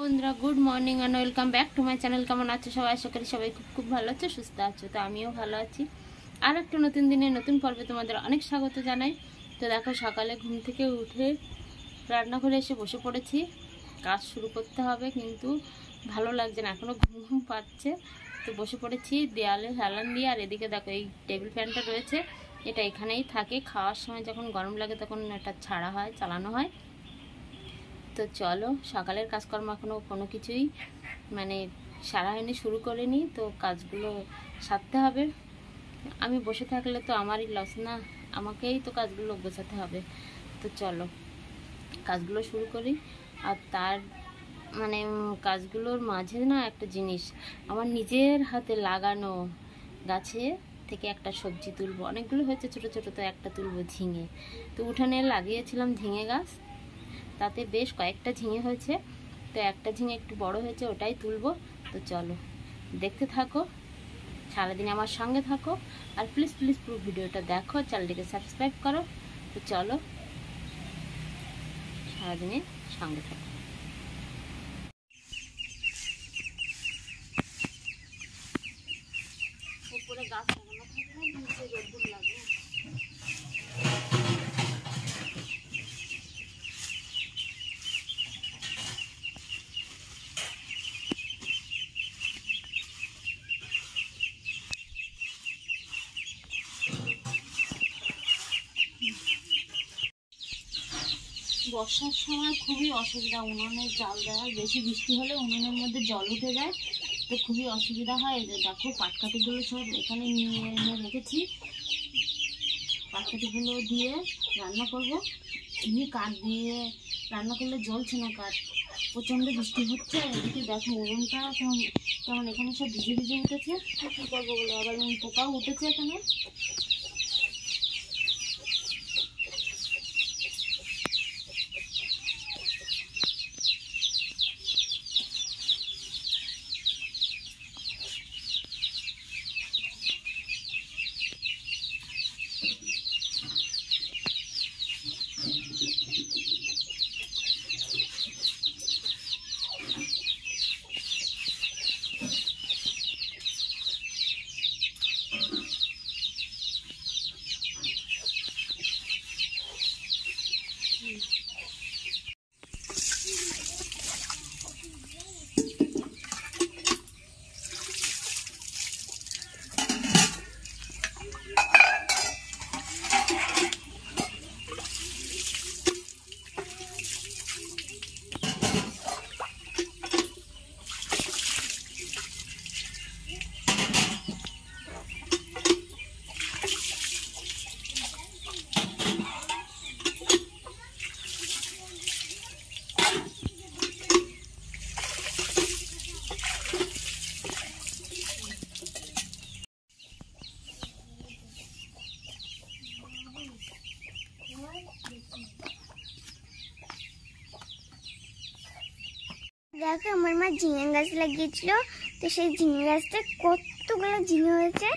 বন্ধুরা, good morning and welcome back to my channel. কেমন আছো সবাই? আশা করি সবাই খুব খুব ভালো আছো, সুস্থ আছো। তো আমিও ভালো আছি। আর একটা নতুন দিনে নতুন পর্বে তোমাদের অনেক স্বাগত জানাই। তো দেখো, সকালে ঘুম থেকে উঠে রান্নাঘরে এসে বসে পড়েছি। কাজ শুরু করতে হবে, কিন্তু ভালো লাগছে না, এখনও ঘুম ঘুম পাচ্ছে। তো বসে পড়েছি দেয়ালে হেলান দিয়ে। আর এদিকে দেখো, এই টেবিল ফ্যানটা রয়েছে, এটা এখানেই থাকে। খাওয়ার সময় যখন গরম লাগে তখন এটা ছাড়া হয়, চালানো হয়। তো চলো, সকালের কাজকর্ম এখনও কোনো কিছুই সারা হয়নি, শুরু করিনি। তো কাজগুলো সারতে হবে। আমি বসে থাকলে তো আমারই লস না, আমাকেই তো কাজগুলো গোছাতে হবে। তো চলো কাজগুলো শুরু করি। আর তার কাজগুলোর মাঝে না একটা জিনিস, আমার নিজের হাতে লাগানো গাছে থেকে একটা সবজি তুলবো। অনেকগুলো হয়েছে ছোট ছোট, তো একটা তুলবো, ঝিঙে। তো উঠানে লাগিয়েছিলাম ঝিঙে গাছ, তাতে বেশ কয়েকটা ঝিঙে হয়েছে। তো একটা ঝিঙে একটু বড় হয়েছে, ওটাই তুলবো। তো চলো দেখতে থাকো, সারাদিন আমার সঙ্গে থাকো। আর প্লিজ প্লিজ পুরো ভিডিওটা দেখো, চ্যানেলটিকে সাবস্ক্রাইব করো। তো চলো সারাদিনের সঙ্গে থাকো। উপরে গাছ লাগানো থাকলে নিচে রোদ্দুর লাগে। বর্ষার সময় খুবই অসুবিধা উনুনের জাল দেওয়ার। বেশি বৃষ্টি হলে উনুনের মধ্যে জল উঠে যায়, তো খুবই অসুবিধা হয়। যে দেখো, পাটকাঠিগুলো সব এখানে নিয়ে এনে রেখেছি। পাটকাঠিগুলো দিয়ে রান্না করব। এমনি কাঠ দিয়ে রান্না করলে জ্বলছে না কাঠ, প্রচণ্ড বৃষ্টি হচ্ছে। এদিকে দেখো উনুনটা কেমন এখানে সব ভিজে ভিজে উঠেছে। কী করবো বলে, আবার পোকাও উঠেছে এখানে। দেখো, আমার মা ঝিঙে গাছ লাগিয়েছিল, তো সেই ঝিঙে গাছটা কতগুলো ঝিঙে হয়েছে।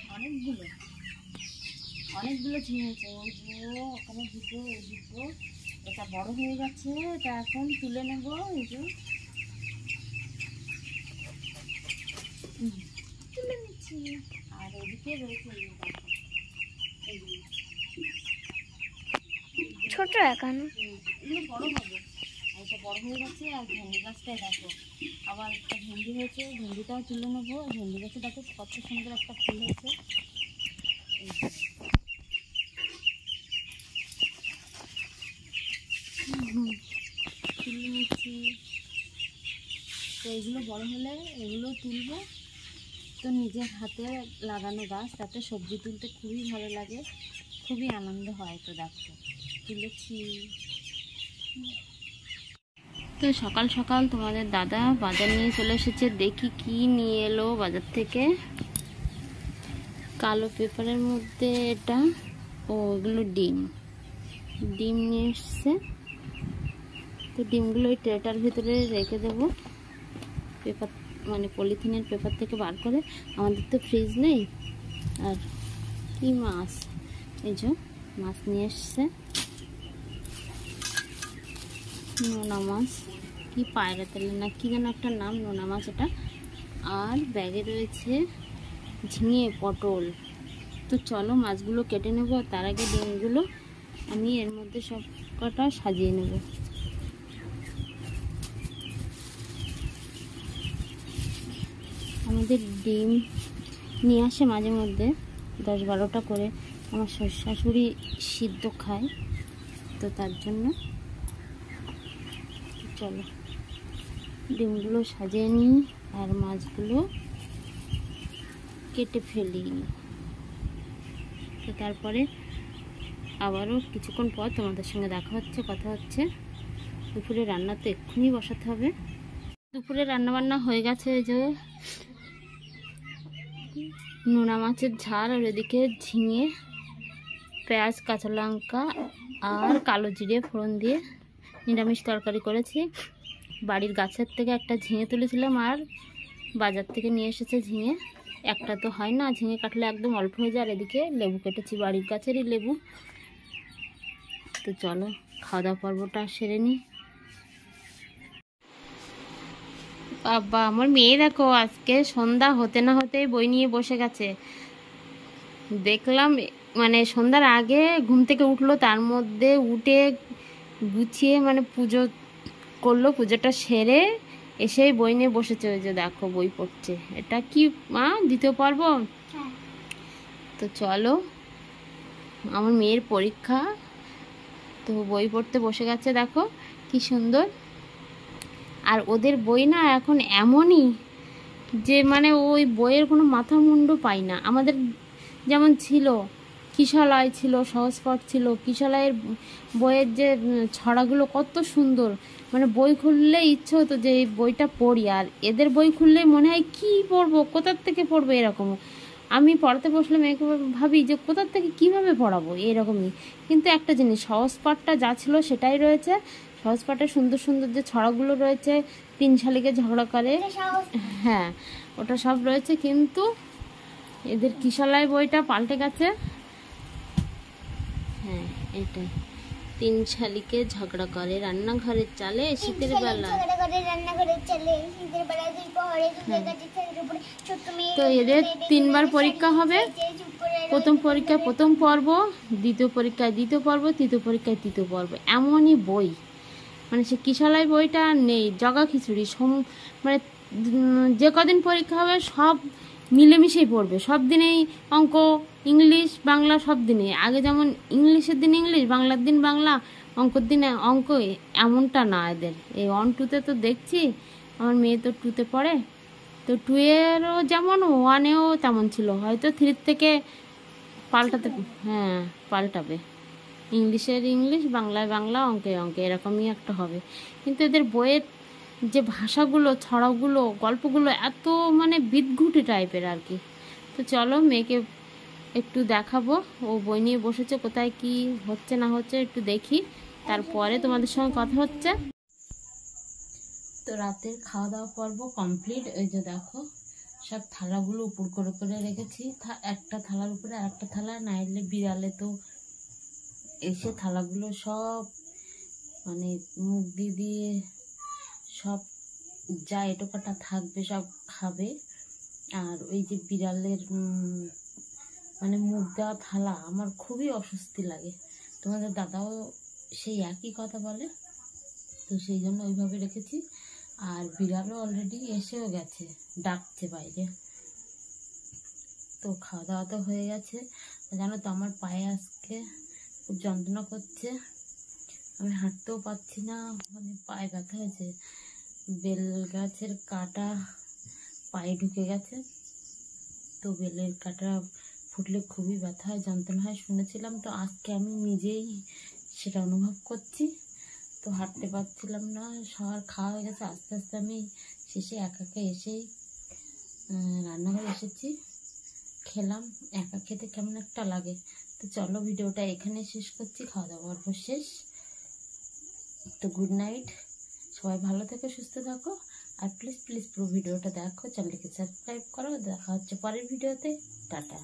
অনেকগুলো ঝিঙে হয়েছে। ওই যে ওখানে দুটো, এই দুটো, এটা বড় হয়ে গেছে। এটা এখন তুলে নেব। এই যে তুলে নিচ্ছি। আর এদিকে রয়েছে ছোট এখনো, এগুলো বড় হবে। এটা বড় হয়ে গেছে। আর ভেন্ডি গাছটাই দেখো, আবার একটা ভেন্ডি হয়েছে, ভেন্ডিটাও তুলে নেবো। ভেন্ডি গাছে দেখো কত সুন্দর একটা ফুল হয়েছে। তুলে নিচ্ছি। তো এগুলো বড় হলে এগুলো তুলবো। তো নিজের হাতে লাগানো গাছ, তাতে সবজি তুলতে খুবই ভালো লাগে, খুবই আনন্দ হয়। তো দেখো তুলেছি। তো সকাল সকাল তোমাদের দাদা বাজার নিয়ে চলে এসেছে। দেখি কি নিয়ে এলো বাজার থেকে। কালো পেপারের মধ্যে এটা, ও এগুলো ডিম নিয়ে এসছে। তো ডিমগুলো ওই ট্রেটার ভিতরে রেখে দেবো, পেপার পলিথিনের পেপার থেকে বার করে। আমাদের তো ফ্রিজ নেই। আর কি মাছ, এই যে মাছ নিয়ে এসছে, নোনা মাছ। কি পায়রা তেলের না কি যেন একটা নাম, নোনা মাছ এটা। আর ব্যাগে রয়েছে ঝিঙে, পটল। তো চলো মাছগুলো কেটে নেব, তার আগে ডিমগুলো আমি এর মধ্যে সব কটা সাজিয়ে নেব। আমাদের ডিম নিয়ে আসে মাঝে মধ্যে 10-12টা করে, আমার শাশুড়ি সিদ্ধ খায়, তো তার জন্য চলো ডিমগুলো সাজিয়ে নিই আর মাছগুলো কেটে ফেলি। তো তারপরে আবারও কিছুক্ষণ পর তোমাদের সঙ্গে দেখা হচ্ছে, কথা হচ্ছে। দুপুরে রান্না তো এক্ষুনি বসাতে হবে। দুপুরে রান্নাবান্না হয়ে গেছে, যে নোনা মাছের ঝাল, আর এদিকে ঝিঙে, পেঁয়াজ, কাঁচা লঙ্কা আর কালো জিরে ফোড়ন দিয়ে নিরামিষ তরকারি করেছি। বাড়ির গাছের থেকে একটা ঝিঙে তুলেছিলাম আর বাজার থেকে নিয়ে এসেছে ঝিঙে। একটা তো হয় না, ঝিঙে কাটলে একদম অল্প হয়ে যায়। আর এদিকে লেবু কেটেছি, বাড়ির গাছেরই লেবু। তো চলো খাওয়া দাওয়া পর্বটা সেরে নিই। বাবা, আমার মেয়ে দেখো আজকে সন্ধ্যা হতে না হতেই বই নিয়ে বসে গেছে। দেখলাম মানে সন্ধ্যার আগে ঘুম থেকে উঠলো, তার মধ্যে উঠে গুছিয়ে মানে পুজো করলো, পুজোটা সেরে এসেই বই নিয়ে বসেছে। ওই যে দেখো বই পড়ছে। এটা কি মা, দ্বিতীয় পর্ব? তো চলো, আমার মেয়ের পরীক্ষা, তো বই পড়তে বসে গেছে, দেখো কি সুন্দর। আর ওদের বই না এখন এমনই যে মানে ওই বইয়ের কোনো মাথা মুন্ডু পাই না। আমাদের যেমন ছিল কিশলয়, ছিল সহজপাঠ, ছিল কিশলয়ের বইয়ের যে ছড়াগুলো কত সুন্দর, মানে বই খুললে ইচ্ছে হতো যে এই বইটা পড়ি। আর এদের বই খুললেই মনে হয় কি পড়বো, কোথার থেকে পড়বো এরকম। আমি পড়াতে বসলে মেয়েকে ভাবি যে কোথার থেকে কিভাবে পড়াবো এরকমই। কিন্তু একটা জিনিস, সহজপাঠটা যা ছিল সেটাই রয়েছে। সহজপাঠে সুন্দর সুন্দর যে ছড়াগুলো রয়েছে, 3 শালিকে ঝগড়া করে, হ্যাঁ ওটা সব রয়েছে। কিন্তু এদের কিশলয় বইটা পাল্টে গেছে। হ্যাঁ এটাই, 3 শালিকে ঝগড়া করে রান্নাঘরের চালে শীতের বেলা। তো এদের 3 বার পরীক্ষা হবে। প্রথম পরীক্ষায় প্রথম পর্ব, দ্বিতীয় পরীক্ষায় দ্বিতীয় পর্ব, তৃতীয় পরীক্ষায় তৃতীয় পর্ব। এমনই বই, মানে সে কিশলয় বইটা নেই, জগা খিচুড়ি। মানে যে কদিন পরীক্ষা হবে সব মিলেমিশেই পড়বে। সব দিনেই অঙ্ক, ইংলিশ, বাংলা, সব দিনে। আগে যেমন ইংলিশের দিন ইংলিশ, বাংলার দিন বাংলা, অঙ্কর দিনে অঙ্ক, এমনটা না এদের। এই 1-2তে তো দেখছি, আমার মেয়ে তো 2তে পড়ে, তো 2-এরও যেমন 1-এও তেমন ছিল। হয়তো 3 থেকে পাল্টাতে, হ্যাঁ পাল্টাবে। ইংলিশের ইংলিশ, বাংলায় বাংলা, অঙ্কে অঙ্কে, এরকমই একটা হবে। কিন্তু এদের বইয়ের যে ভাষাগুলো, ছড়াগুলো, গল্পগুলো এত মানে বিদঘুটে টাইপের আর কি। তো চলো মেয়েকে একটু দেখাবো, ও বই নিয়ে বসেছে, কোথায় কি হচ্ছে না হচ্ছে একটু দেখি, তারপরে তোমাদের সঙ্গে কথা হচ্ছে। তো রাতের খাওয়া দাওয়া পর্ব কমপ্লিট। ওই যে দেখো সব থালাগুলো উপর করে করে রেখেছি, একটা থালার উপরে আরেকটা থালা, নাইলে বিড়ালে তো এসে থালাগুলো সব মানে মুখ দিয়ে দিয়ে সব যা এটোকাটা থাকবে সব খাবে। আর ওই যে বিড়ালের মানে মুখ দেওয়া থালা আমার খুবই অস্বস্তি লাগে। তোমাদের দাদাও সেই একই কথা বলে, তো সেই জন্য ওইভাবে রেখেছি। আর বিড়ালও অলরেডি এসেও গেছে, ডাকছে বাইরে। তো খাওয়া দাওয়া তো হয়ে গেছে। জানো তো আমার পায়ে আজকে খুব যন্ত্রণা করছে, আমি হাঁটতেও পারছি না, মানে পায়ে ব্যথা হয়েছে। বেল গাছের কাঁটা পায়ে ঢুকে গেছে, তো বেলের কাঁটা ফুটলে খুবই ব্যথা হয়, যন্ত্রণা হয় শুনেছিলাম। তো আজকে আমি নিজেই সেটা অনুভব করছি। তো হাঁটতে পারছিলাম না, সবার খাওয়া হয়ে গেছে। আস্তে আস্তে আমি শেষে একা এসেই রান্নাঘরে এসেছি, খেলাম। একা খেতে কেমন একটা লাগে। তো চলো ভিডিওটা এখানে শেষ করছি, খাওয়া দাওয়ার পর শেষ। তো গুড নাইট, সবাই ভালো থেকো, সুস্থ থাকো। আর প্লিজ প্লিজ পুরো ভিডিওটা দেখো, চ্যানেলকে সাবস্ক্রাইব করো। দেখা হচ্ছে পরের ভিডিওতে, টাটা।